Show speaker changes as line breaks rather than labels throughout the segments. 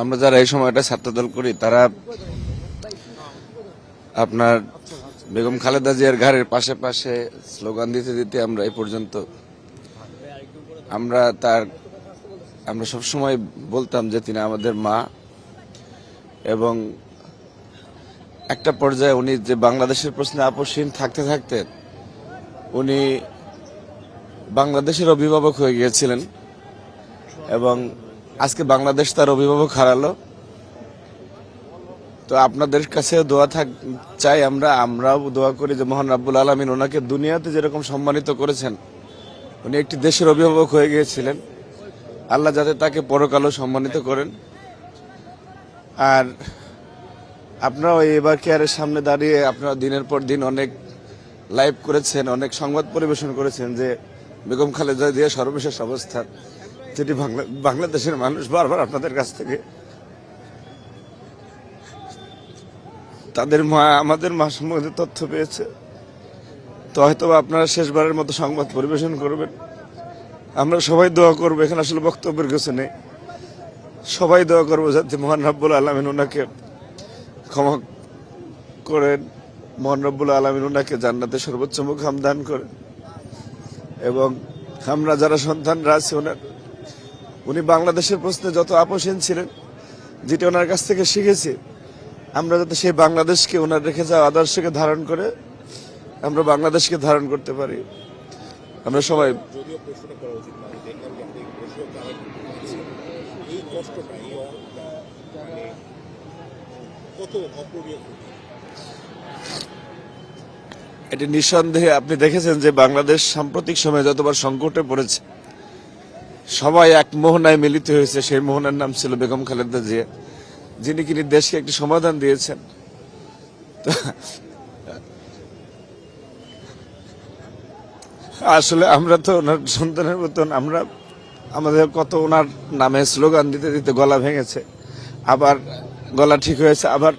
আমরা যারা এই সময়টা ছাত্রদল করি তারা আপনার বেগম খালেদা জিয়ার ঘাড়ের পাশে পাশে স্লোগান দিতে দিতে আমরা এই পর্যন্ত আমরা সবসময় বলতাম যে তিনি আমাদের মা। এবং একটা পর্যায়ে উনি যে বাংলাদেশের প্রশ্নে আপোষহীন থাকতে থাকতে উনি বাংলাদেশের অভিভাবক হয়ে গিয়েছিলেন এবং আজকে বাংলাদেশ তার অভিভাবক হারালো। তো আপনাদের কাছে দোয়া চাই, আমরাও দোয়া করি যে মহান রাব্বুল আলামিন ওনাকে দুনিয়াতে যেরকম সম্মানিত করেছেন, উনি একটি দেশের অভিভাবক হয়ে গিয়েছিলেন, আল্লাহ যাতে তাকে পরকালও সম্মানিত করেন। আর আপনারাও এবার কেয়ারের সামনে দাঁড়িয়ে আপনারা দিনের পর দিন অনেক লাইভ করেছেন, অনেক সংবাদ পরিবেশন করেছেন যে বেগম খালেদা জিয়া সর্বশেষ অবস্থা, যেটি বাংলাদেশের মানুষ বারবার আপনাদের কাছ থেকে তাদের মা আমাদের মা সম্বন্ধে তথ্য পেয়েছে। তো হয়তো আপনারা শেষবারের মতো সংবাদ পরিবেশন করবেন। আমরা সবাই দোয়া করবো, এখানে আসলে বক্তব্যের কিছু নেই, সবাই দোয়া করবো যাতে মহান রাব্বুল আলামিন ওনাকে ক্ষমা করেন, মহান রাব্বুল আলামিন ওনাকে জান্নাতে সর্বোচ্চ মুকাম দান করেন। এবং আমরা যারা সন্তানরা আছি উনি বাংলাদেশের প্রশ্নে যত আপোষহীন ছিলেন, যেটা ওনার কাছ থেকে শিখেছি, আমরা যাতে সেই বাংলাদেশকে ওনার রেখে যাওয়া আদর্শকে ধারণ করে আমরা বাংলাদেশকে ধারণ করতে পারি। আমরা সবাই এটি নিঃসন্দেহে আপনি দেখেছেন যে বাংলাদেশ সাম্প্রতিক সময়ে যতবার সংকটে পড়েছে সবাই এক মোহনায় মিলিত হয়েছে। সেই মোহনার নাম ছিল বেগম খালেদা জিয়া, যিনি কিনা দেশকে একটি সমাধান দিয়েছেন। আসলে আমরা তো ওনার সন্তানের মতন, আমাদের কত ওনার নামে স্লোগান দিতে দিতে গলা ভেঙেছে, আবার গলা ঠিক হয়েছে, আবার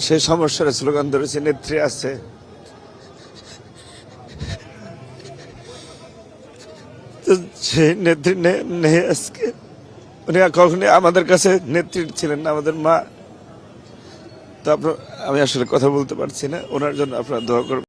সেই সমস্যার স্লোগান ধরেছে। নেত্রী আছে, সেই নেত্রী নেই আজকে। উনি কখনই আমাদের কাছে নেত্রী ছিলেন না, আমাদের মা। তো আমি আসলে কথা বলতে পারছি না, ওনার জন্য আপনারা দোয়া করবেন।